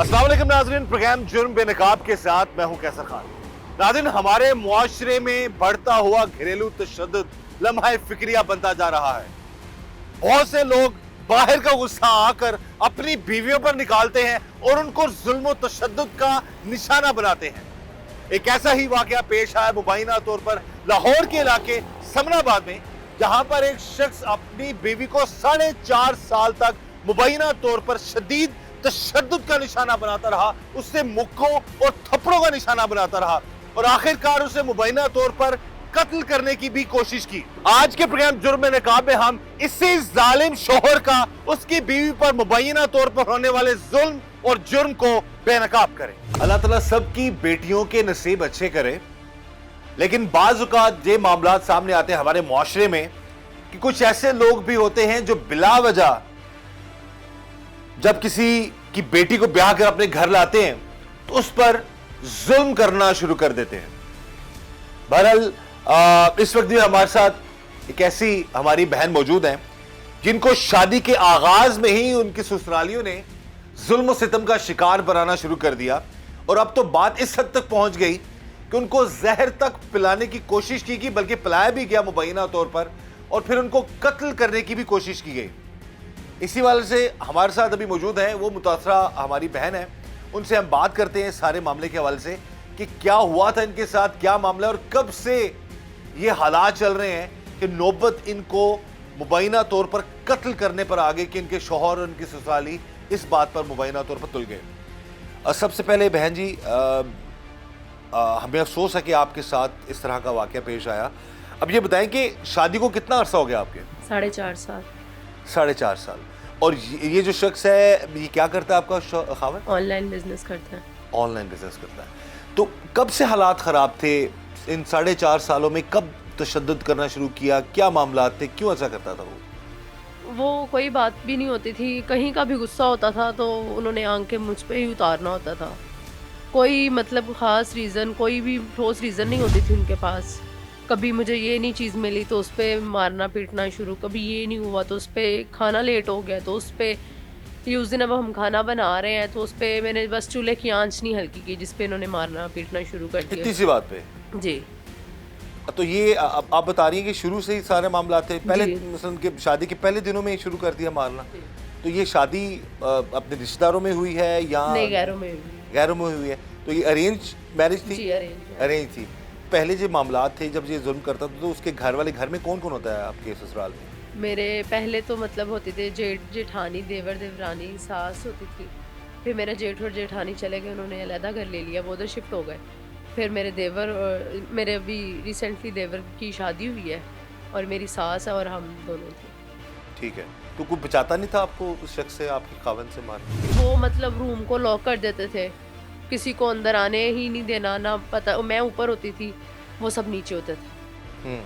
अस्सलाम वालेकुम नाज़रीन, प्रोग्राम जुर्म बेनकाब के साथ मैं हूं कैसर खान। नाज़रीन, हमारे मुआशरे में बढ़ता हुआ घरेलू तशद्दुद लम्हा फिक्रिया बनता जा रहा है। बहुत से लोग बाहर का गुस्सा आकर अपनी बीवियों पर निकालते हैं और उनको जुल्म और तशद्दुद का निशाना बनाते हैं। एक ऐसा ही वाकया पेश आया मुबैना तौर पर लाहौर के इलाके समनाबाद में, जहां पर एक शख्स अपनी बीवी को 4.5 साल तक मुबैना तौर पर शदीद तशद्दुद का निशाना बनाता रहा, उससे मुक्कों और थप्पड़ों का निशाना बनाता रहा और आखिरकार उसे मुबैना तौर पर कत्ल करने की भी कोशिश की। आज के प्रोग्राम जुर्म बेनकाब में हम इसी जालिम शोहर का उसकी बीवी पर मुबैना तौर पर होने वाले जुल्म और जुर्म को बेनकाब करें। अल्लाह ताला सबकी बेटियों के नसीब अच्छे करे, लेकिन बाज़ औक़ात ये मामलात सामने आते हैं हमारे मुआशरे में कि कुछ ऐसे लोग भी होते हैं जो बिला वजह जब किसी की बेटी को ब्याह कर अपने घर लाते हैं तो उस पर जुल्म करना शुरू कर देते हैं। बहरहाल इस वक्त भी हमारे साथ एक ऐसी हमारी बहन मौजूद है जिनको शादी के आगाज में ही उनकी ससुरालियों ने जुल्म सितम का शिकार बनाना शुरू कर दिया और अब तो बात इस हद तक पहुंच गई कि उनको जहर तक पिलाने की कोशिश की गई, बल्कि पिलाया भी गया मुबैना तौर पर, और फिर उनको कत्ल करने की भी कोशिश की गई। इसी वाले से हमारे साथ अभी मौजूद है वो मुतासरा हमारी बहन है, उनसे हम बात करते हैं सारे मामले के हवाले से कि क्या हुआ था इनके साथ, क्या मामला और कब से ये हालात चल रहे हैं कि नौबत इनको मुबैना तौर पर कत्ल करने पर आ गई कि इनके शौहर और इनकी ससुराली इस बात पर मुबैना तौर पर तुल गए। सबसे पहले बहन जी, हमें अफसोस है कि आपके साथ इस तरह का वाक़या पेश आया। अब ये बताएं कि शादी को कितना अरसा हो गया आपके? 4.5 साल। 4.5 साल। और ये जो शख्स है ये क्या करता है आपका खावर? ऑनलाइन बिजनेस करता है। ऑनलाइन बिजनेस करता है। तो कब से हालात ख़राब थे इन 4.5 सालों में? कब तशद्दुद करना शुरू किया? क्या मामला थे? क्यों ऐसा करता था वो कोई बात भी नहीं होती थी, कहीं का भी गुस्सा होता था तो उन्होंने आंखें मुझ पे ही उतारना होता था। कोई मतलब ख़ास रीज़न, कोई भी ठोस रीज़न नहीं होती थी उनके पास। कभी मुझे ये नहीं चीज़ मिली तो उस पर मारना पीटना शुरू, कभी ये नहीं हुआ तो उस पर खाना लेट हो गया तो उस पर, ये उस दिन अब हम खाना बना रहे हैं तो उस पर मैंने बस चूल्हे की आंच नहीं हल्की की जिस पे इन्होंने मारना पीटना शुरू कर दिया। इतनी सी बात पे? जी। तो ये आप बता रही हैं कि शुरू से ही सारे मामला थे, पहले मसलन के शादी के पहले दिनों में ही शुरू कर दिया मारना? तो ये शादी अपने रिश्तेदारों में हुई है या नहीं, गैरों में हुई है? तो ये अरेंज मैरिज थी? जी, अरेंज थी। पहले जो मामलात थे जब ये जुल्म करता था तो उसके घर वाले, घर में कौन कौन होता है आपके ससुराल में? मेरे पहले तो मतलब होते थे जेठ जेठानी, देवर देवरानी, सास होती थी। फिर मेरा जेठ और जेठानी चले गए, उन्होंने अलहदा घर ले लिया, वो उधर शिफ्ट हो गए। फिर मेरे देवर और मेरे अभी रिसेंटली देवर की शादी हुई है और मेरी सास है और हम दोनों थे। ठीक है। तो कोई बचाता नहीं था आपको उस शख्स से, आपके खावन से मार? वो मतलब रूम को लॉक कर देते थे, किसी को अंदर आने ही नहीं देना, ना पता, मैं ऊपर होती थी, वो सब नीचे होते थे।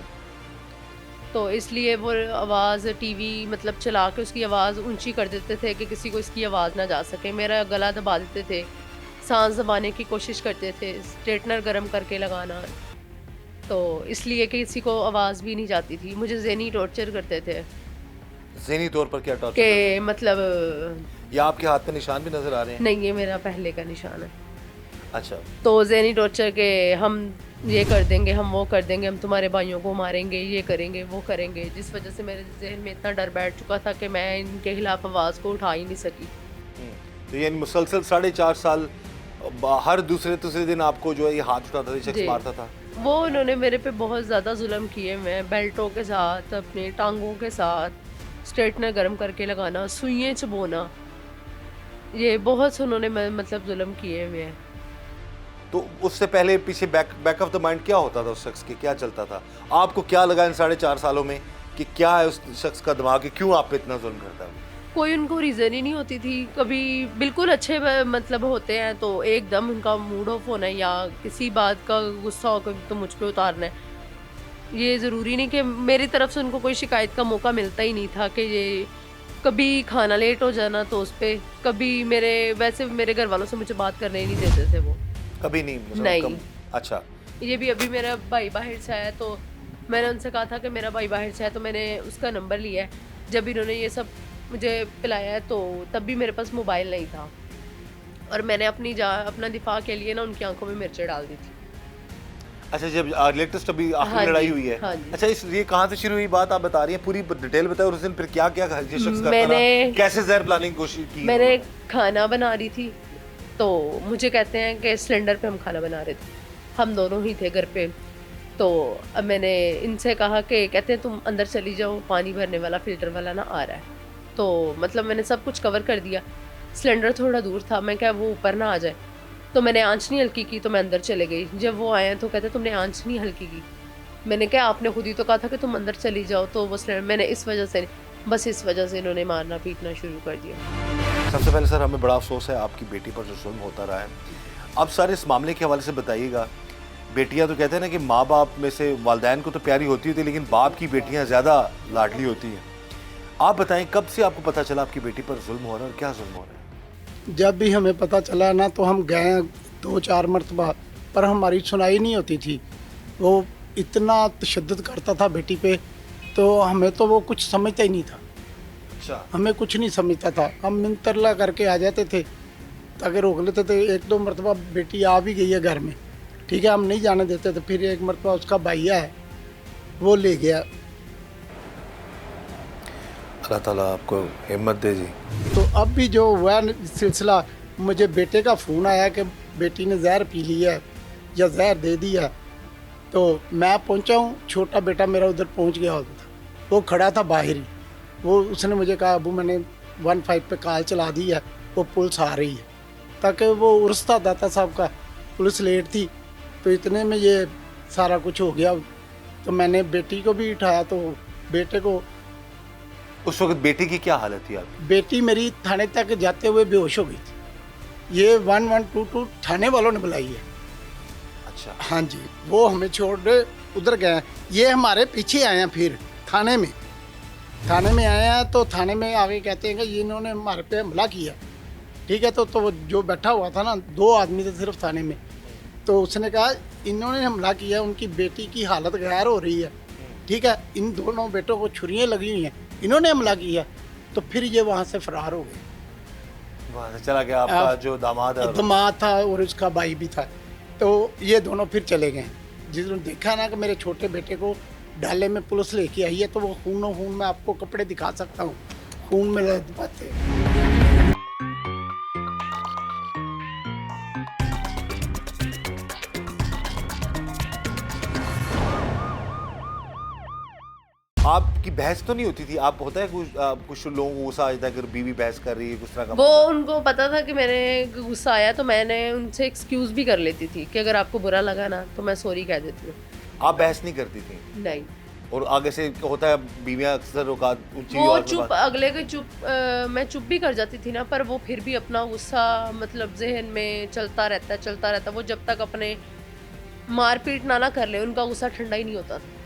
तो इसलिए वो आवाज़ टीवी मतलब चला के उसकी आवाज़ ऊंची कर देते थे कि किसी को इसकी आवाज़ ना जा सके। मेरा गला दबा देते थे, सांस दबाने की कोशिश करते थे, स्ट्रेटनर गर्म करके लगाना, तो इसलिए कि किसी को आवाज़ भी नहीं जाती थी। मुझे ज़हनी टॉर्चर करते थे। ज़हनी तौर पर क्या टॉर्चर? कि मतलब या आपके हाथ पे निशान भी नजर आ रहे हैं? नहीं, ये मेरा पहले का निशान है। अच्छा। तो ज़हनी टॉर्चर के हम ये कर देंगे, हम वो कर देंगे, हम तुम्हारे भाइयों को मारेंगे, ये करेंगे, वो करेंगे, जिस वजह से मेरे जहन में इतना डर बैठ चुका था कि मैं इनके खिलाफ आवाज़ को उठा ही नहीं सकी। तो ये मुसलसल 4.5 साल हर दूसरे दिन आपको जो है ये हाथ उठाता था, शख्स मारता था? वो उन्होंने मेरे पे बहुत ज़्यादा जुल्म किए। मैं बेल्टों के साथ, अपने टांगों के साथ, स्ट्रेटनर गर्म करके लगाना, सुइयाँ चबोना, ये बहुत उन्होंने मतलब जुल्म किए हुए हैं। तो उससे पहले पीछे बैक ऑफ द माइंड क्या होता था उस शख्स के, क्या चलता था? आपको क्या लगा इन 4.5 सालों में कि क्या है उस शख्स का दिमाग, क्यों आप पे इतना जुल्म करता है? कोई उनको रीज़न ही नहीं होती थी। कभी बिल्कुल अच्छे मतलब होते हैं तो एकदम उनका मूड ऑफ होना है या किसी बात का गुस्सा होकर तो मुझ पे उतारना है। ये ज़रूरी नहीं कि मेरी तरफ से उनको कोई शिकायत का मौका मिलता ही नहीं था कि ये कभी खाना लेट हो जाना तो उस पर, कभी वैसे मेरे घर वालों से मुझे बात करने ही नहीं देते थे वो। कभी नहीं? नहीं। अच्छा। ये भी अभी मेरा भाई बाहर से आया तो मैंने उनसे कहा था कि मेरा भाई बाहर से आया तो मैंने उसका नंबर लिया है। जब इन्होंने ये सब मुझे पिलाया है तो तब भी मेरे पास मोबाइल नहीं था। और मैंने अपना दिफा के लिए ना उनकी आंखों में मिर्चें डाल दी थी। अच्छा, जब लेटेस्ट अभी आखिरी हाँ लड़ाई जी, हुई है। हाँ जी। अच्छा, इस ये कहाँ से शुरू हुई बात आप बता रही हैं, पूरी डिटेल बताओ। और उस दिन फिर क्या क्या ये शख्स करता मैंने- रहा? कैसे जहर प्लानिंग कोशिश की? मैंने खाना बना रही थी, तो मुझे कहते हैं कि सिलेंडर पे हम खाना बना रहे थे, हम दोनों ही थे घर पे। तो अब मैंने इनसे कहा कि कहते हैं तुम अंदर चली जाओ, पानी भरने वाला फ़िल्टर वाला ना आ रहा है। तो मतलब मैंने सब कुछ कवर कर दिया, सिलेंडर थोड़ा दूर था, मैं क्या वो ऊपर ना आ जाए। तो मैंने आंच नहीं हल्की की, तो मैं अंदर चले गई। जब वो आए तो कहते तुमने आंच नहीं हल्की की। मैंने कहा आपने खुद ही तो कहा था कि तुम अंदर चली जाओ। तो वो सिलेंडर मैंने इस वजह से, बस इस वजह से इन्होंने मारना पीटना शुरू कर दिया। सबसे पहले सर, हमें बड़ा अफसोस है आपकी बेटी पर जो जुल्म होता रहा है। अब सर इस मामले के हवाले से बताइएगा। बेटियां तो कहते हैं ना कि माँ बाप में से वालिदैन को तो प्यारी होती थी, लेकिन बाप की बेटियां ज़्यादा लाडली होती हैं। आप बताएं, कब से आपको पता चला आपकी बेटी पर जुल्म हो रहा है और क्या जुल्म हो रहा है? जब भी हमें पता चला ना तो हम गए 2-4 मरतबा, पर हमारी सुनाई नहीं होती थी। वो इतना तशद्दुद करता था बेटी पे, तो हमें तो वो कुछ समझता ही नहीं था। अच्छा, हमें कुछ नहीं समझता था, हम मिनतरला करके आ जाते थे ताकि रोक लेते थे। 1-2 मरतबा बेटी आ भी गई है घर में, ठीक है, हम नहीं जाने देते थे। फिर एक मरतबा उसका भैया है, वो ले गया। अल्लाह ताला आपको हिम्मत दे जी। तो अब भी जो हुआ सिलसिला, मुझे बेटे का फ़ोन आया कि बेटी ने जहर पी लिया है या जहर दे दिया। तो मैं पहुंचा हूँ, छोटा बेटा मेरा उधर पहुंच गया होता था, वो खड़ा था बाहर ही। वो उसने मुझे कहा अबू मैंने 15 पे कॉल चला दी है, वो पुलिस आ रही है। ताकि वो उर्स था दाता साहब का, पुलिस लेट थी, तो इतने में ये सारा कुछ हो गया। तो मैंने बेटी को भी उठाया, तो बेटे को, उस वक्त बेटी की क्या हालत थी आपकी? बेटी मेरी थाने तक जाते हुए बेहोश हो गई थी। ये 1122 थाने वालों ने बुलाई है। अच्छा, हाँ जी, वो हमें छोड़ रहे उधर गए। ये हमारे पीछे आए हैं, फिर थाने में आए हैं। तो थाने में आगे कहते हैं कि ये इन्होंने हमारे पे हमला किया, ठीक है। तो वो जो बैठा हुआ था ना, 2 आदमी थे सिर्फ थाने में, तो उसने कहा इन्होंने हमला किया, उनकी बेटी की हालत गैर हो रही है, ठीक है, इन दोनों बेटों को छुरियाँ लगी हुई हैं, इन्होंने हमला किया। तो फिर ये वहाँ से फरार हो गए। वहाँ से चला गया आपका जो दामाद है। दामाद था और उसका भाई भी था। तो ये दोनों फिर चले गए। जिसने देखा ना कि मेरे छोटे बेटे को डाले में पुलिस लेके आई है, तो वो खून मैं आपको कपड़े दिखा सकता हूँ, खून में लथपथ है। आपकी बहस तो नहीं होती थी? आप होता है कुछ लोगों को गुस्सा आ जाता है अगर बीवी बहस कर रही है कुछ तरह का? वो उनको पता था कि मैंने गुस्सा आया, तो मैंने उनसे एक्सक्यूज़ भी कर लेती थी कि अगर आपको बुरा लगा ना तो मैं सॉरी कह देती हूँ। आप बहस नहीं करती थी? नहीं, और आगे से होता है बीवियां अक्सर औकात ऊंची वो आवाज में चुप, अगले के चुप, मैं चुप भी कर जाती थी ना, पर वो फिर भी अपना गुस्सा मतलब जहन में चलता रहता। वो जब तक अपने मारपीट ना कर ले, उनका गुस्सा ठंडा ही नहीं होता था।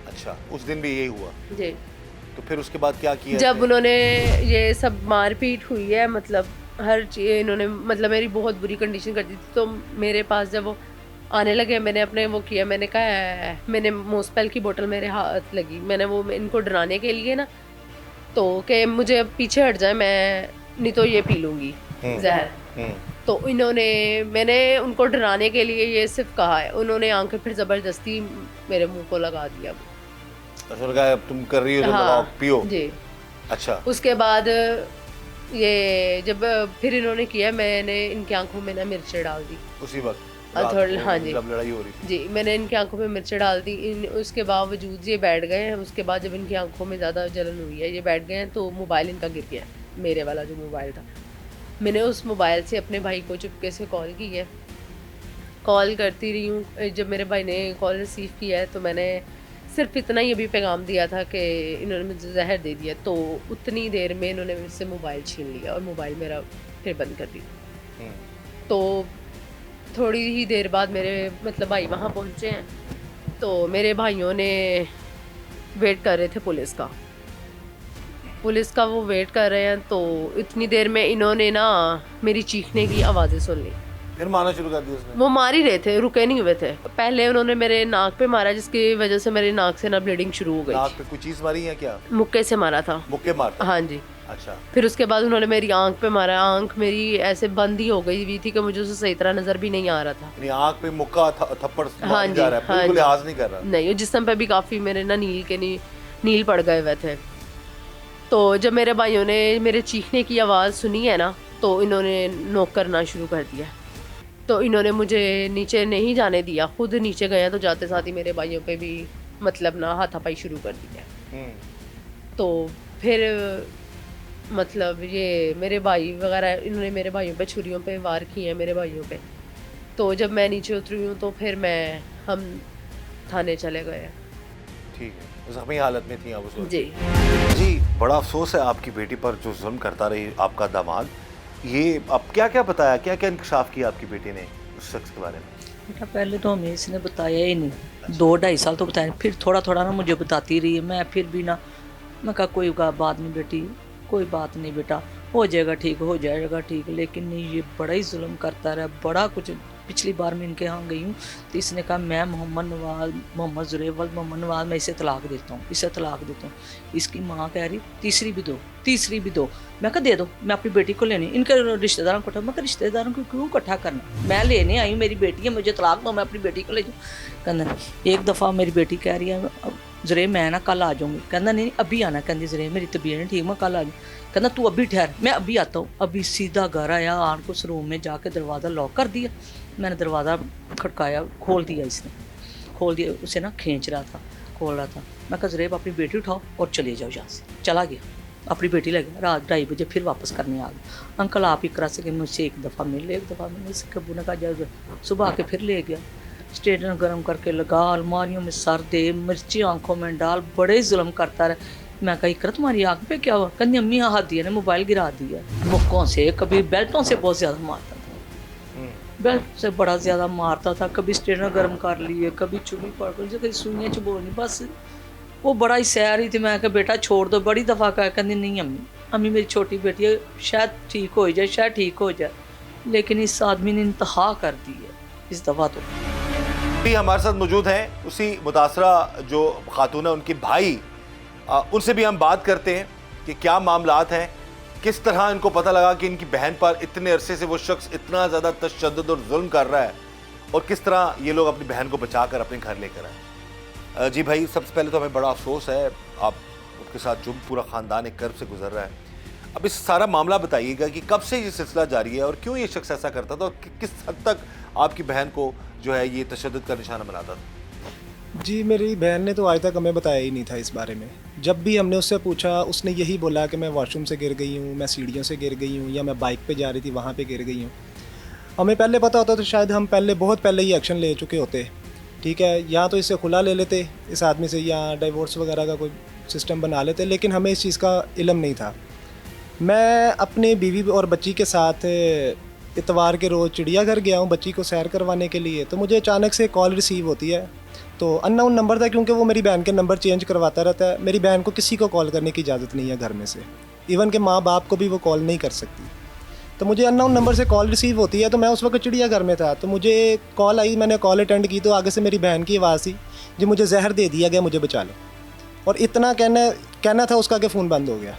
अच्छा, उस दिन भी यही हुआ? जी। तो फिर उसके बाद क्या किया? जब उन्होंने ये सब मारपीट हुई है, मतलब हर चीज़ इन्होंने, मतलब मेरी बहुत बुरी कंडीशन कर दी थी, तो मेरे पास जब वो आने लगे, मैंने अपने वो किया, मैंने कहा, मैंने मोस्पेल की बोतल मेरे हाथ लगी, मैंने वो इनको डराने के लिए ना, तो कि मुझे अब पीछे हट जाए, मैं नहीं तो ये पी लूँगी जहर। तो मैंने उनको डराने के लिए ये सिर्फ कहा है, उन्होंने आंखें फिर ज़बरदस्ती मेरे मुंह को लगा दिया। अच्छा, लगा तुम कर रही हो तो लगाओ, पियो। जी। अच्छा, उसके बाद ये जब फिर इन्होंने किया, मैंने इनकी आंखों में ना मिर्चें डाल दी उसी वक्त हाँ जी, जब लड़ाई हो रही थी? जी, मैंने इनकी आंखों में मिर्चें डाल दी। उसके बावजूद ये बैठ गए हैं। उसके बाद जब इनकी आंखों में ज़्यादा जलन हुई है, ये बैठ गए हैं, तो मोबाइल इनका गिर गया, मेरे वाला जो मोबाइल था। मैंने उस मोबाइल से अपने भाई को चुपके से कॉल की है, कॉल करती रही हूँ। जब मेरे भाई ने कॉल रिसीव किया है, तो मैंने सिर्फ इतना ही अभी पैगाम दिया था कि इन्होंने मुझे जहर दे दिया, तो उतनी देर में इन्होंने मुझसे मोबाइल छीन लिया और मोबाइल मेरा फिर बंद कर दिया। तो थोड़ी ही देर बाद मेरे मतलब भाई वहाँ पहुँचे हैं, तो मेरे भाइयों ने वेट कर रहे थे पुलिस का वो वेट कर रहे हैं। तो इतनी देर में इन्होंने ना मेरी चीखने की आवाज़ें सुन ली, फिर मारना शुरू कर दिया उसने? वो मार ही रहे थे, रुके नहीं हुए थे। पहले उन्होंने मेरे नाक पे मारा, जिसकी वजह से मेरी नाक से ना ब्लीडिंग शुरू हो गई। नाक पे कोई चीज मारी है क्या? मुक्के से मारा था। मुक्के मारता? हाँ जी। अच्छा। फिर उसके बाद उन्होंने मेरी आंख पे मारा, आंख मेरी ऐसे बंद ही हो गई हुई थी कि मुझे उसे सही तरह नज़र भी नहीं आ रहा था। यानी आंख पे मुक्का थप्पड़ हाँ मार जी, जा रहा है, हाँ बिल्कुल जी। लिहाज नहीं कर रहा। नहीं, जिस्म पे भी काफ़ी मेरे ना नील पड़ गए हुए थे। तो जब मेरे भाइयों ने मेरे चीखने की आवाज़ सुनी है ना, तो इन्होंने नॉक करना शुरू कर दिया। तो इन्होंने मुझे नीचे नहीं जाने दिया, खुद नीचे गए तो जाते साथ ही मेरे भाइयों पे भी मतलब ना हाथापाई शुरू कर दिया। तो फिर मतलब ये मेरे भाई वगैरह, इन्होंने मेरे भाइयों पे छुरियों पे वार किए हैं मेरे भाइयों पे। तो जब मैं नीचे उतरी हूँ तो फिर हम थाने चले गए। ठीक है, जख्मी हालत में थी आप उस वक्त? जी जी, बड़ा अफसोस है आपकी बेटी पर जो जुल्म करता रही आपका दामाद। ये अब क्या क्या बताया, क्या क्या इंकशाफ किया आपकी बेटी ने उस शख्स के बारे में? बेटा पहले तो हमें इसने बताया ही नहीं, 2-2.5 साल तो बताया, फिर थोड़ा थोड़ा ना मुझे बताती रही है। मैं फिर भी ना, मैं कहा कोई बात नहीं बेटी, कोई बात नहीं बेटा, हो जाएगा ठीक, हो जाएगा ठीक। लेकिन नहीं, ये बड़ा ही जुल्म करता रहा, बड़ा कुछ। पिछली बार मैं इनके यहाँ गई हूँ तो इसने कहा मैं मोहम्मद जुरेवल मोहम्मद नवाज, मैं इसे तलाक देता हूँ, इसे तलाक देता हूँ। इसकी माँ कह रही तीसरी भी दो। मैं कहा दे दो, मैं अपनी बेटी को लेनी। इनके रिश्तेदारों को मैं रिश्तेदारों को क्यों इकट्ठा करना, मैं लेने आई हूँ, मेरी बेटी है, मुझे तलाक दो, मैं अपनी बेटी को ले जाऊँ। कहना एक दफ़ा मेरी बेटी कह रही है जरे मैं ना कल आ जाऊँगी। कहना नहीं अभी आना, कहती जरे मेरी तबीयत नहीं ठीक, मैं कल आ जाऊँ। कहना तू अभी ठहर, मैं अभी आता हूँ। अभी सीधा घर आया, आन को उस रूम में जाके दरवाज़ा लॉक कर दिया। मैंने दरवाज़ा खटकाया, खोल दिया, इसने खोल दिया, उसे ना खींच रहा था, खोल रहा था। मैं कहा जरेब अपनी बेटी उठाओ और चले जाओ यहाँ से। चला गया, अपनी बेटी लगे। रात 2:30 बजे फिर वापस करने आ गया। अंकल आप ही करा सके, मुझसे एक दफ़ा मिले, इसके अब्बू ने कहा जाए। सुबह आके फिर ले गया, स्टेशन गर्म करके लगा, अलमारियों में सर दे, मिर्ची आंखों में डाल, बड़े जुल्म करता रहा। मैं कही कर तुम्हारी आंख पे क्या हुआ? कहनी अम्मी हाथ दिया ने मोबाइल गिरा दिया। मुक्कों से, कभी बेल्टों से बहुत ज़्यादा मारता था, बेल्ट से बड़ा ज़्यादा मारता था। कभी स्टेशन गर्म कर लिए, कभी चुनी पड़ गई, कभी सुइयाँ चुभोनी, बस वो बड़ा ही सह रही थी। मैं कहा बेटा छोड़ दो, बड़ी दफ़ा कहा, कहनी नहीं अम्मी मेरी छोटी बेटी है, शायद ठीक हो जाए, शायद ठीक हो जाए। लेकिन इस आदमी ने इंतहा कर दी है इस दफ़ा। तो भी हमारे साथ मौजूद हैं उसी मुतासरा जो खातून है, उनके भाई, उनसे भी हम बात करते हैं कि क्या मामलात हैं, किस तरह इनको पता लगा कि इनकी बहन पर इतने अरसे से वो शख्स इतना ज़्यादा तशद्दुद और जुल्म कर रहा है, और किस तरह ये लोग अपनी बहन को बचा कर अपने घर लेकर आए। जी भाई, सबसे पहले तो हमें बड़ा अफसोस है आपके साथ जो पूरा ख़ानदान एक कर्ब से गुजर रहा है। अब इस सारा मामला बताइएगा कि कब से ये सिलसिला जारी है और क्यों ये शख्स ऐसा करता था, और किस हद तक आपकी बहन को जो है ये तशद्दुद का निशाना बनाता था। जी, मेरी बहन ने तो आज तक हमें बताया ही नहीं था इस बारे में। जब भी हमने उससे पूछा, उसने यही बोला कि मैं वॉशरूम से गिर गई हूँ, मैं सीढ़ियों से गिर गई हूँ, या मैं बाइक पे जा रही थी वहाँ पे गिर गई हूँ। हमें पहले पता होता तो शायद हम बहुत पहले ही एक्शन ले चुके होते, ठीक है, या तो इससे खुला ले लेते इस आदमी से, या डाइवोर्स वगैरह का कोई सिस्टम बना लेते, लेकिन हमें इस चीज़ का इल्म नहीं था। मैं अपनी बीवी और बच्ची के साथ इतवार के रोज़ चिड़ियाघर गया हूँ बच्ची को सैर करवाने के लिए, तो मुझे अचानक से कॉल रिसीव होती है। तो अननोन नंबर था, क्योंकि वो मेरी बहन के नंबर चेंज करवाता रहता है। मेरी बहन को किसी को कॉल करने की इजाज़त नहीं है घर में से, इवन के माँ बाप को भी वो कॉल नहीं कर सकती। तो मुझे अननोन नंबर से कॉल रिसीव होती है। तो मैं उस वक्त चिड़ियाघर में था, तो मुझे कॉल आई, मैंने कॉल अटेंड की, तो आगे से मेरी बहन की आवाज़ थी, जी मुझे जहर दे दिया गया, मुझे बचा लो। और इतना कहना था उसका कि फ़ोन बंद हो गया।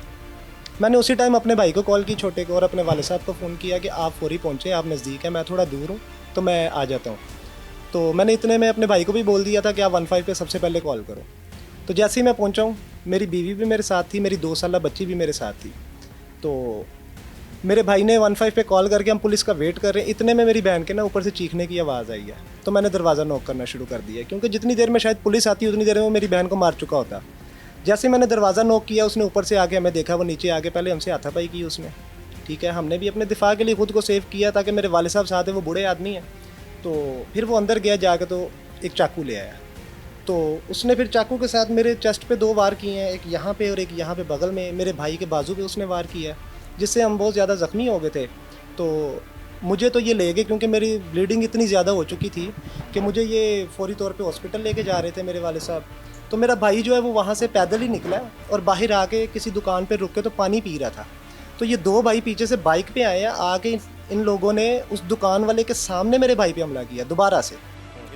मैंने उसी टाइम अपने भाई को कॉल की, छोटे को, और अपने वाले साहब को फ़ोन किया कि आप फौरी पहुँचे, आप नज़दीक हैं, मैं थोड़ा दूर हूँ तो मैं आ जाता हूँ। तो मैंने इतने में अपने भाई को भी बोल दिया था कि आप 15 पे सबसे पहले कॉल करो। तो जैसे ही मैं पहुँचा हूँ, मेरी बीवी भी मेरे साथ थी, मेरी 2 साल बच्ची भी मेरे साथ थी। तो मेरे भाई ने 15 पे कॉल करके, हम पुलिस का वेट कर रहे हैं, इतने में मेरी बहन के ना ऊपर से चीखने की आवाज़ आई है। तो मैंने दरवाज़ा नॉक करना शुरू कर दिया, क्योंकि जितनी देर में शायद पुलिस आती उतनी देर में वो मेरी बहन को मार चुका होता। जैसे मैंने दरवाज़ा नॉक किया, उसने ऊपर से आके हमें देखा, वो नीचे आके पहले हमसे हाथापाई की उसने, ठीक है। हमने भी अपने दिफा के लिए खुद को सेव किया, ताकि मेरे वाले साहब साथ है, वो बूढ़े आदमी हैं। तो फिर वो अंदर गया जाके, तो एक चाकू ले आया। तो उसने फिर चाकू के साथ मेरे चेस्ट पे 2 वार किए हैं, एक यहाँ पे और एक यहाँ पे बगल में। मेरे भाई के बाजू पे उसने वार किया, जिससे हम बहुत ज़्यादा ज़ख्मी हो गए थे। तो मुझे तो ये ले गए, क्योंकि मेरी ब्लीडिंग इतनी ज़्यादा हो चुकी थी कि मुझे ये फौरी तौर पे हॉस्पिटल लेके जा रहे थे मेरे वाले साहब। तो मेरा भाई जो है वो वहाँ से पैदल ही निकला और बाहर आके किसी दुकान पे रुक के तो पानी पी रहा था। तो ये 2 भाई पीछे से बाइक पे आए हैं, आके इन लोगों ने उस दुकान वाले के सामने मेरे भाई पे हमला किया दोबारा से।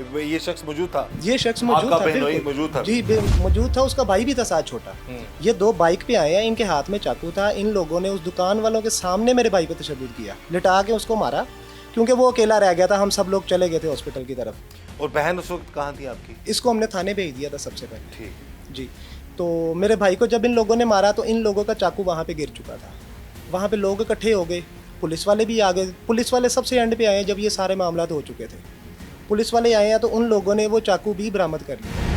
ये शख्स मौजूद था? ये शख्स मौजूद आपका था, बहनोई बिल्कुल। मौजूद था? जी मौजूद था, उसका भाई भी था साथ छोटा। ये 2 बाइक पे आए हैं, इनके हाथ में चाकू था। इन लोगों ने उस दुकान वालों के सामने मेरे भाई पे तशद्दुद किया, लिटा के उसको मारा, क्योंकि वो अकेला रह गया था। हम सब लोग चले गए थे हॉस्पिटल की तरफ। और बहन उस वक्त कहाँ थी आपकी? इसको हमने थाने भेज दिया था सबसे पहले। ठीक। जी, तो मेरे भाई को जब इन लोगों ने मारा तो इन लोगों का चाकू वहाँ पे गिर चुका था। वहाँ पे लोग इकट्ठे हो गए, पुलिस वाले भी आ गए। पुलिस वाले सबसे एंड पे आए हैं जब ये सारे मामला हो चुके थे। पुलिस वाले आए हैं तो उन लोगों ने वो चाकू भी बरामद कर लिया।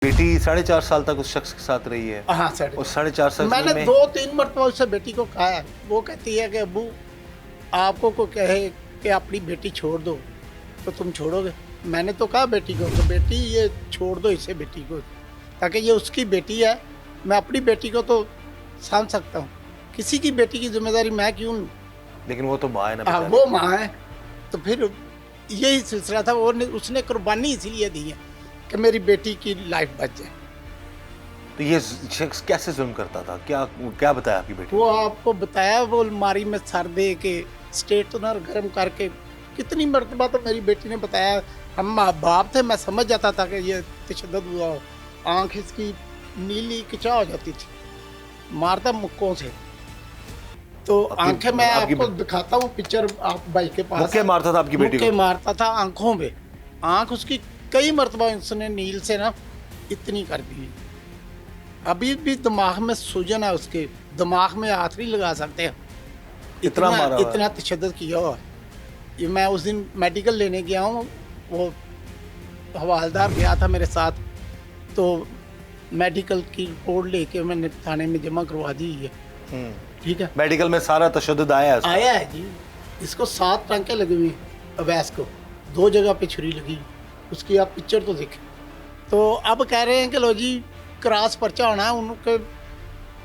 बेटी 4.5 साल तक उस शख्स के साथ रही है। हाँ सर, और 4.5 साल मैंने में 2-3 मरतबा उससे बेटी को कहा है। वो कहती है कि अब्बू आपको को कहे कि अपनी बेटी छोड़ दो तो तुम छोड़ोगे? मैंने तो कहा बेटी को कि बेटी ये छोड़ दो इसे, बेटी को, ताकि ये उसकी बेटी है। मैं अपनी बेटी को तो समझ सकता हूँ, किसी की बेटी की जिम्मेदारी मैं क्यों लूँ? लेकिन वो तो माँ है ना हाँ, बेचारी। वो माँ है। तो फिर यही सिलसिला था। उसने कुर्बानी इसीलिए दी है कि मेरी बेटी की लाइफ बच जाए। तो ये शख्स कैसे जुल्म करता था? क्या बताया आपकी बेटी? वो आपको बताया, वो अलमारी में सर दे के स्ट्रेटनर गर्म करके, कितनी मरतबा तो मेरी बेटी ने बताया। हम माँ बाप थे, मैं समझ जाता था कि ये तशद्दुद हुआ हो। आँख इसकी नीली किचा हो जाती थी, मारता मुक्कों से। तो आंखें मैं आपको दिखाता हूँ पिक्चर, आप भाई के पास। मुक्के मारता था आपकी बेटी को? मुक्के मारता था आंखों में। आँख उसकी कई मरतबा उसने नील से ना इतनी कर दी। अभी भी दिमाग में सूजन है, उसके दिमाग में हाथ नहीं लगा सकते। इतना मारा हुआ है। इतना तशद्दुद किया हुआ। ये मैं उस दिन मेडिकल लेने गया हूँ, वो हवालदार गया था मेरे साथ, तो मेडिकल की रिपोर्ट लेके मैंने थाने में जमा करवा दी है। ठीक है, मेडिकल में सारा तशद्दुद आया है? आया है जी। इसको 7 टांके लगे हुए हैं अवैस को, 2 जगह पे छुरी लगी। उसकी आप पिक्चर तो देखें। तो अब कह रहे हैं कि लो जी क्रॉस पर्चा होना है, उनके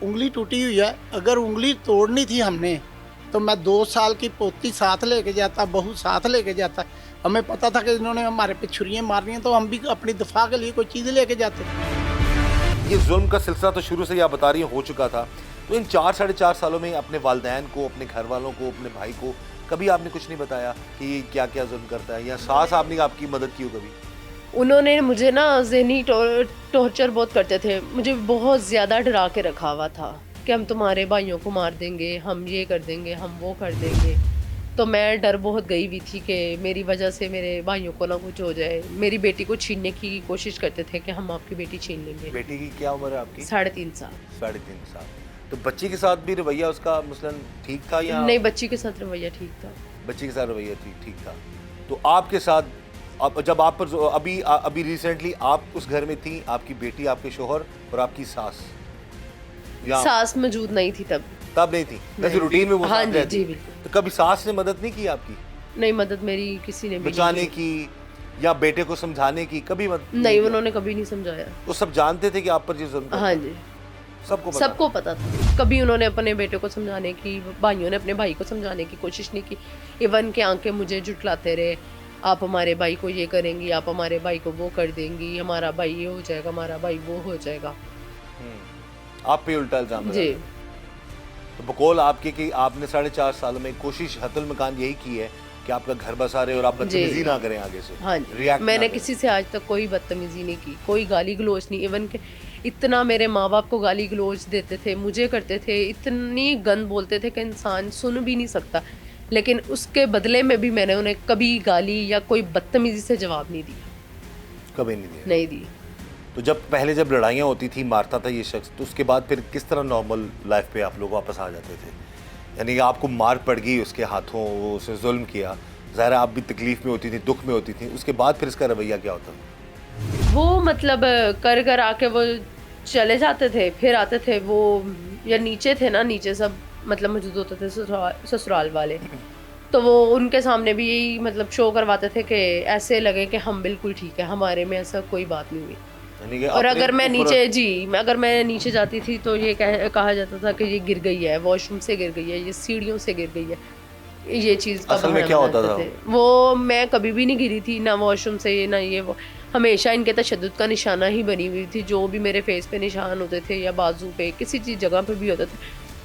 उंगली टूटी हुई है। अगर उंगली तोड़नी थी हमने तो मैं 2 साल की पोती साथ लेके जाता, बहू साथ लेके जाता। हमें पता था कि इन्होंने हमारे पे छुरियाँ मारनी हैं, तो हम भी अपनी दफा के लिए कोई चीज़ लेके जाते। ये जुल्म का सिलसिला तो शुरू से ही आप बता रही हैं हो चुका था। तो इन 4-4.5 सालों में अपने वालिदैन को, अपने घर वालों को, अपने भाई को कभी आपने कुछ नहीं बताया कि ये क्या क्या जुल्म करता है, या सास आपने आपकी मदद की हो कभी? उन्होंने मुझे ना ज़हनी टॉर्चर बहुत करते थे। मुझे बहुत ज़्यादा डरा के रखा हुआ था कि हम तुम्हारे भाइयों को मार देंगे, हम ये कर देंगे, हम वो कर देंगे। तो मैं डर बहुत गई हुई थी कि मेरी वजह से मेरे भाइयों को ना कुछ हो जाए। मेरी बेटी को छीनने की कोशिश करते थे कि हम आपकी बेटी छीन लेंगे। बेटी की क्या उम्र है आपकी? 3.5 साल। 3.5 साल। तो बच्ची के साथ भी रवैया उसका मसलन ठीक था या नहीं? बच्ची के साथ रवैया ठीक था। बच्ची के साथ रवैया ठीक था। तो आपके साथ जब आप पर अभी रिसेंटली आप उस घर में थी, आपकी बेटी, आपके शोहर और आपकी सास, सास मौजूद नहीं थी तब नहीं थी, वैसे रूटीन में वो हाँ साथ जी रहती। जी बिल्कुल। तो कभी सास ने मदद नहीं की आपकी? नहीं, मदद मेरी किसी ने भी बचाने नहीं की या बेटे को समझाने की कभी मदद नहीं, उन्होंने कभी नहीं समझाया। वो सब जानते थे कि आप पर ये जुल्म कर रहे हाँ हैं? जी, सबको पता था। कभी उन्होंने अपने बेटे को समझाने की, भाइयों ने अपने भाई को समझाने की कोशिश नहीं की। इवन के आंखें मुझे जुटलाते रहे, आप हमारे भाई को ये करेंगी, आप हमारे भाई को वो कर देंगी, हमारा भाई ये हो जाएगा, हमारा भाई वो हो जाएगा। आप पे उल्टा इल्जाम जी। तो बकौल आपके कि आपने 4.5 सालों में कोशिश हतुल मकान यही की है कि आपका घर बसा रहे और आप बदतमीजी ना करें आगे से। हाँ जी, मैंने किसी से आज तक कोई बदतमीजी नहीं की, कोई गाली गलोच नहीं। इवन के इतना मेरे माँ बाप को गाली गलोच देते थे, मुझे करते थे, इतनी गंद बोलते थे कि इंसान सुन भी नहीं सकता। लेकिन उसके बदले में भी मैंने उन्हें कभी गाली या कोई बदतमीजी से जवाब नहीं दिया। कभी नहीं दिया? नहीं दी। तो जब लड़ाइयाँ होती थी, मारता था ये शख्स, तो उसके बाद फिर किस तरह नॉर्मल लाइफ पे आप लोग वापस आ जाते थे? यानी आपको मार पड़ गई उसके हाथों, वो उसे जुल्म किया, ज़ाहिर आप भी तकलीफ में होती थी, दुख में होती थी, उसके बाद फिर इसका रवैया क्या होता? वो मतलब कर आके वो चले जाते थे, फिर आते थे वो, या नीचे थे ना, नीचे सब मतलब मौजूद होते थे ससुराल वाले, तो वो उनके सामने भी यही मतलब शो करवाते थे कि ऐसे लगे कि हम बिल्कुल ठीक है, हमारे में ऐसा कोई बात नहीं हुई। और अगर मैं नीचे जाती थी तो ये कहा जाता था कि ये गिर गई है, वॉशरूम से गिर गई है, ये सीढ़ियों से गिर गई है। ये चीज़ असल में क्या होता था? वो मैं कभी भी नहीं गिरी थी, ना वॉशरूम से ना ये वो। हमेशा इनके तशद्दुद का निशाना ही बनी हुई थी। जो भी मेरे फेस पे निशान होते थे या बाजू पे किसी चीज़ जगह पे भी होते थे,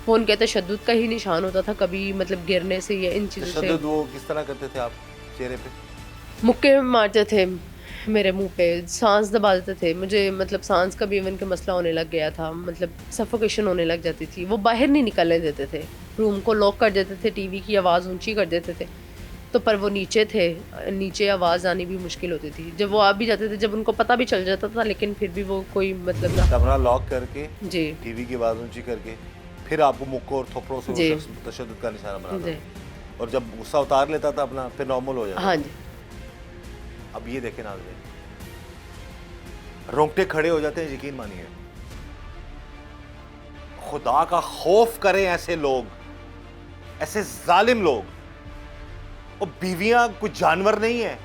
वो उनके तशद्दुद का ही निशान होता था, कभी मतलब गिरने से या इन चीज़ों से। तशद्दुद वो किस तरह करते थे आप चेहरे पे? मुक्के मारते थे मेरे मुंह पे, सांस दबा देते थे मुझे, मतलब सांस का भी इवन के मसला होने लग गया था, मतलब सफोकेशन होने लग जाती थी। वो बाहर नहीं निकलने देते थे, रूम को लॉक कर देते थे, टीवी की आवाज़ ऊंची कर देते थे। तो पर वो नीचे थे, नीचे आवाज़ आनी भी मुश्किल होती थी। जब वो आ भी जाते थे, जब उनको पता भी चल जाता था, लेकिन फिर भी वो कोई मतलब ना। कमरा लॉक करके जी टीवी की आवाज़ ऊंची करके फिर आपको मुक्कों और थप्पड़ों से वो जी। शख्स तशद्दुद का निशाना बनाता जी था। और जब गुस्सा उतार लेता था अपना, फिर नॉर्मल हो जाता। हाँ जी। अब ये देखें नाज़रीन, रोंगटे खड़े हो जाते हैं, यकीन मानिए। खुदा का खौफ करें ऐसे लोग, ऐसे जालिम लोग। और बीवियां कोई जानवर नहीं है।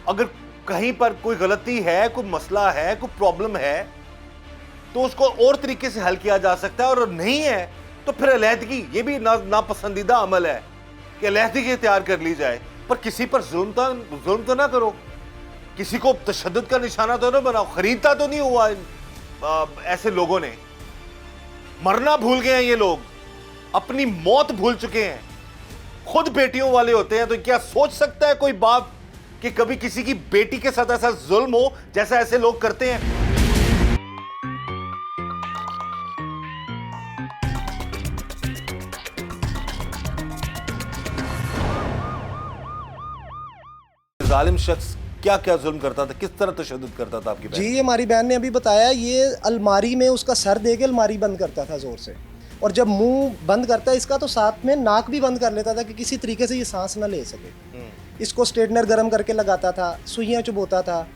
अगर कहीं पर कोई गलती है, कोई मसला है, कोई प्रॉब्लम है, तो उसको और तरीके से हल किया जा सकता है। और नहीं है तो फिर अलहदगी, ये भी नापसंदीदा अमल है कि अलहदगी इख्तियार कर ली जाए। पर किसी पर जुल्म तो ना करो, किसी को तशद्दुद का निशाना तो ना बनाओ। खरीदता तो नहीं हुआ ऐसे लोगों ने। मरना भूल गए हैं ये लोग, अपनी मौत भूल चुके हैं। खुद बेटियों वाले होते हैं, तो क्या सोच सकता है कोई बाप कि कभी किसी की बेटी के साथ ऐसा जुल्म हो जैसा ऐसे लोग करते हैं? जालिम शख्स क्या क्या जुल्म करता था, किस तरह तशद्दुद करता था आपकी बहन? जी, हमारी बहन ने अभी बताया, ये अलमारी में उसका सर दे के अलमारी बंद करता था ज़ोर से, और जब मुंह बंद करता है इसका तो साथ में नाक भी बंद कर लेता था कि किसी तरीके से ये सांस ना ले सके। इसको स्ट्रेटनर गर्म करके लगाता था, सुइयाँ चुभोता था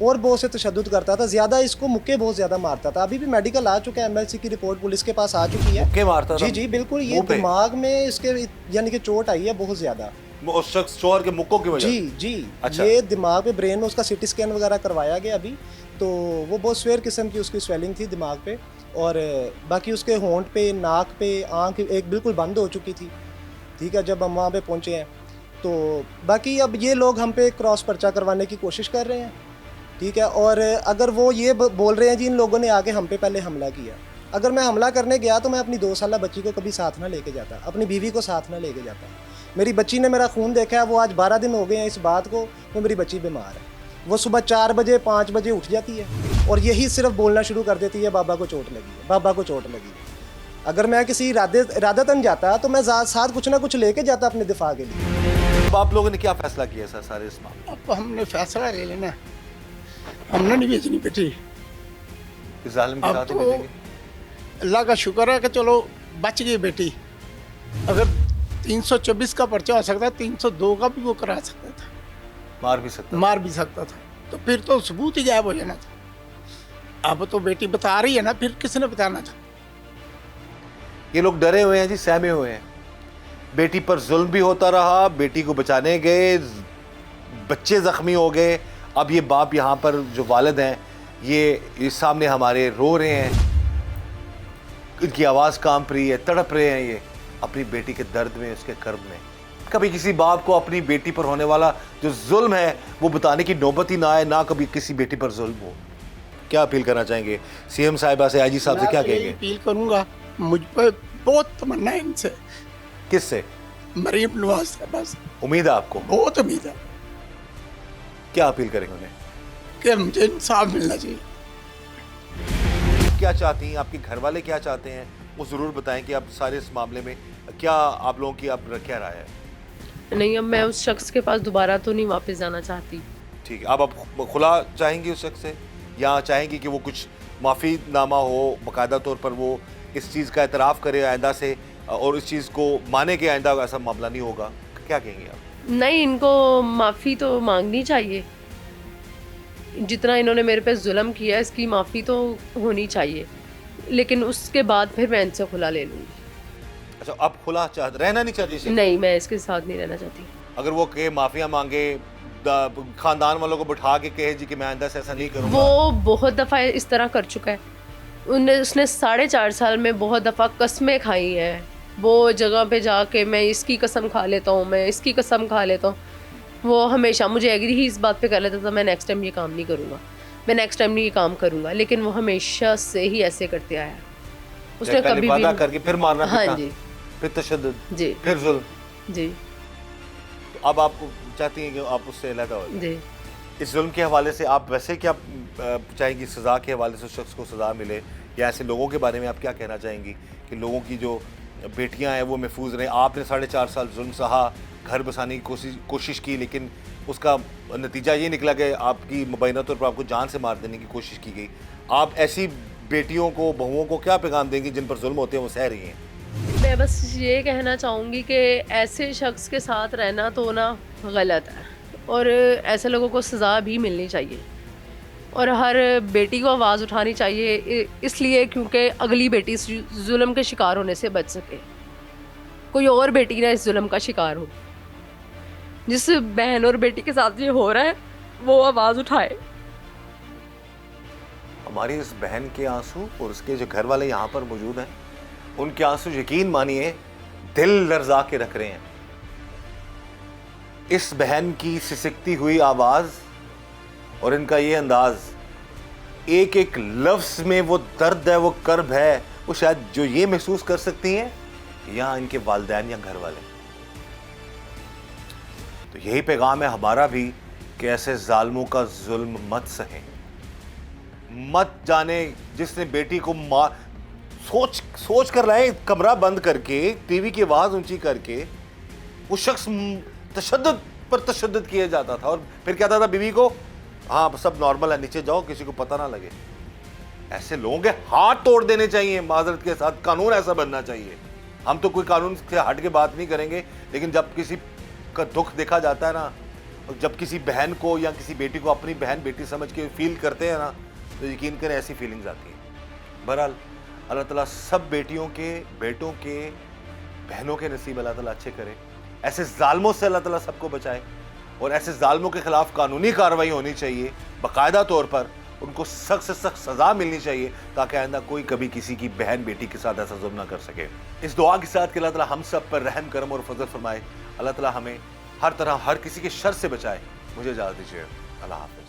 और बहुत से तशद्दुद करता था। ज़्यादा इसको मुक्के बहुत ज़्यादा मारता था। अभी भी मेडिकल आ चुका है, MLC की रिपोर्ट पुलिस के पास आ चुकी है। मुक्के मारता था? जी जी बिल्कुल, ये मुंह पे? दिमाग में इसके यानी कि चोट आई है बहुत ज़्यादा। उस शख्स शोहर के मुक्कों की वजह? जी जी। अच्छा। ये दिमाग पे, ब्रेन में उसका CT स्कैन वगैरह करवाया गया अभी, तो वो बहुत स्वेयर किस्म की उसकी स्वेलिंग थी दिमाग पे, और बाकी उसके होंठ पे, नाक पे, आंख एक बिल्कुल बंद हो चुकी थी। ठीक है, जब हम वहाँ पे पहुँचे हैं तो बाकी अब ये लोग हम पे क्रॉस पर्चा करवाने की कोशिश कर रहे हैं। ठीक है, और अगर वो ये बोल रहे हैं जी इन लोगों ने आके हम पे पहले हमला किया, अगर मैं हमला करने गया तो मैं अपनी 2 साला बच्ची को कभी साथ ना लेके जाता, अपनी बीवी को साथ ना लेके जाता। मेरी बच्ची ने मेरा खून देखा है, वो आज 12 दिन हो गए हैं इस बात को, वो मेरी बच्ची बीमार है। वो सुबह 4 बजे 5 बजे उठ जाती है और यही सिर्फ बोलना शुरू कर देती है, बाबा को चोट लगी है, बाबा को चोट लगी है। अगर मैं किसी इरादतन जाता तो मैं साथ कुछ ना कुछ लेके जाता अपने दिफा के लिए। अब आप लोगों ने क्या फैसला किया सर सारे इस मामले? अब हमने फैसला ले लेना, हमने नहीं भेजनी बेटी। इस जालिम के अब साथ ही तो भेजेंगे? अल्लाह का शुक्र है कि चलो बच गई बेटी। अगर 324 का पर्चा हो सकता है, 302 का भी वो करा सकता था, मार भी सकता? मार भी सकता था, तो फिर तो सबूत ही गायब हो जाना था। अब तो बेटी बता रही है ना, फिर किसने बताना था? ये लोग डरे हुए हैं जी, सहमे हुए हैं। बेटी पर जुल्म भी होता रहा, बेटी को बचाने गए, बच्चे जख्मी हो गए। अब ये बाप यहाँ पर जो वालिद हैं, ये सामने हमारे रो रहे हैं, इनकी आवाज़ कांप रही है, तड़प रहे हैं ये अपनी बेटी के दर्द में, उसके कर्ब में। कभी किसी बाप को अपनी बेटी पर होने वाला जो जुल्म है वो बताने की नौबत ही ना आए, ना कभी किसी बेटी पर जुल्म हो। क्या अपील करना चाहेंगे CM साहिबा से, IG साहब से, क्या मैं यही कहेंगे? अपील करूंगा, मुझ पर बहुत तमन्ना है इनसे, किससे? मरीम नवाज से, बस उम्मीद है आपको? बहुत उम्मीद है क्या अपील करेंगे उन्हें? कि मुझे इंसाफ मिलना चाहिए। क्या चाहती हैं, आपके घर वाले क्या चाहते हैं, वो ज़रूर बताएं कि आप सारे इस मामले में क्या आप लोगों की आप क्या राय है? नहीं, अब मैं उस शख्स के पास दोबारा तो नहीं वापस जाना चाहती। ठीक है, अब खुला चाहेंगी उस शख्स से, या चाहेंगी कि वो कुछ माफ़ीनामा हो, बाकायदा तौर पर वो इस चीज़ का एतराफ़ करे आइंदा से, और इस चीज़ को माने कि आइंदा ऐसा मामला नहीं होगा? क्या कहेंगे आप? नहीं, इनको माफ़ी तो मांगनी चाहिए। जितना इन्होंने मेरे पे जुल्म किया, इसकी माफ़ी तो होनी चाहिए, लेकिन उसके बाद फिर मैं इनसे खुला ले लूँगी। अच्छा, अब खुला रहना नहीं चाहती इसे? नहीं, मैं इसके साथ नहीं रहना चाहती। अगर वो कहे, माफिया मांगे, खानदान वालों को बिठा के कहे जी कि मैं आइंदा से ऐसा नहीं करूँगा? वो बहुत दफ़ा इस तरह कर चुका है। उसने 4.5 साल में बहुत दफ़ा कस्में खाई हैं। वो जगह पे जाके मैं इसकी कसम खा लेता हूँ, मैं इसकी कसम खा लेता हूँ। वो हमेशा मुझे एग्री ही इस बात पे कर लेता था, मैं नेक्स्ट टाइम ये काम नहीं करूँगा, मैं नेक्स्ट टाइम नहीं ये काम करूँगा, लेकिन वो हमेशा से ही ऐसे करते आया। उसने पहले कभी वादा भी करके फिर मारना हाँ पीटना, जी फिर तशद्दुद, जी फिर जुल्म। जी तो अब आप चाहती हैं कि आप उससे अलग हो जाएं। जी। इस जुल्म के हवाले से आप वैसे क्या चाहेंगी, सज़ा के हवाले से उस शख्स को सज़ा मिले, या ऐसे लोगों के बारे में आप क्या कहना चाहेंगी कि लोगों की जो बेटियां हैं वो महफूज रहें? आपने 4.5 साल जुल्म सहा, घर बसाने की कोशिश की, लेकिन उसका नतीजा ये निकला कि आपकी मुबैना तौर पर आपको जान से मार देने की कोशिश की गई। आप ऐसी बेटियों को, बहुओं को क्या पैगाम देंगी जिन पर जुल्म होते हैं वो सह रही हैं? मैं बस ये कहना चाहूँगी कि ऐसे शख्स के साथ रहना तो ना गलत है, और ऐसे लोगों को सज़ा भी मिलनी चाहिए, और हर बेटी को आवाज़ उठानी चाहिए, इसलिए क्योंकि अगली बेटी इस जुल्म के शिकार होने से बच सके, कोई और बेटी ना इस जुल्म का शिकार हो। जिस बहन और बेटी के साथ ये हो रहा है वो आवाज़ उठाए। हमारी इस बहन के आंसू और उसके जो घर वाले यहाँ पर मौजूद हैं, उनके आंसू यकीन मानिए दिल लर्जा के रख रहे हैं। इस बहन की सिसकती हुई आवाज और इनका ये अंदाज, एक एक लफ्ज में वो दर्द है, वो कर्ब है, वो शायद जो ये महसूस कर सकती हैं या इनके वालिदैन या घर वाले। तो यही पैगाम है हमारा भी कि ऐसे जालिमों का जुल्म मत सहें। मत जाने जिसने बेटी को मार, सोच कर रहे हैं, कमरा बंद करके टीवी की आवाज ऊंची करके वो शख्स तशद्दुद पर तशद्दुद किया जाता था, और फिर कहता था बीवी को, हाँ सब नॉर्मल है, नीचे जाओ, किसी को पता ना लगे। ऐसे लोगों के हाथ तोड़ देने चाहिए माजरत के साथ, कानून ऐसा बनना चाहिए। हम तो कोई कानून से हट के बात नहीं करेंगे, लेकिन जब किसी का दुख देखा जाता है ना, जब किसी बहन को या किसी बेटी को अपनी बहन बेटी समझ के फील करते हैं ना, तो यकीन करें ऐसी फीलिंग्स आती है। बहरहाल अल्लाह ताला सब बेटियों के, बेटों के, बहनों के नसीब अल्लाह ताला अच्छे करे। ऐसे जालिमों से अल्लाह ताला सबको बचाए, और ऐसे जालिमों के खिलाफ कानूनी कार्रवाई होनी चाहिए बाकायदा तौर पर, उनको सख्त से सख्त सज़ा मिलनी चाहिए, ताकि आइंदा कोई कभी किसी की बहन बेटी के साथ ऐसा जुल्म ना कर सके। इस दुआ के साथ कि अल्लाह ताला हम सब पर रहम करम और फजल फरमाए, अल्लाह ताला हमें हर तरह हर किसी के शर से बचाए। मुझे इजाज़त दीजिए, अल्लाह हाफ़िज़।